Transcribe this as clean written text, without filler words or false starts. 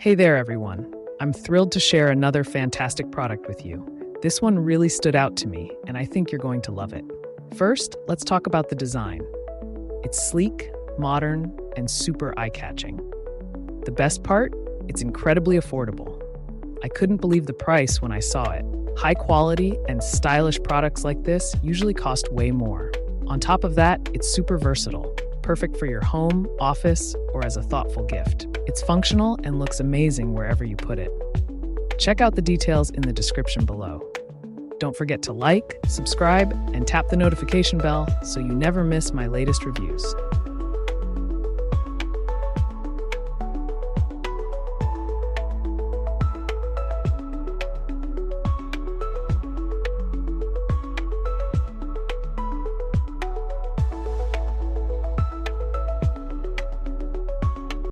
Hey there, everyone. I'm thrilled to share another fantastic product with you. This one really stood out to me, and I think you're going to love it. First, let's talk about the design. It's sleek, modern, and super eye-catching. The best part? It's incredibly affordable. I couldn't believe the price when I saw it. High quality and stylish products like this usually cost way more. On top of that, it's super versatile, perfect for your home, office, or as a thoughtful gift. It's functional and looks amazing wherever you put it. Check out the details in the description below. Don't forget to like, subscribe, and tap the notification bell so you never miss my latest reviews.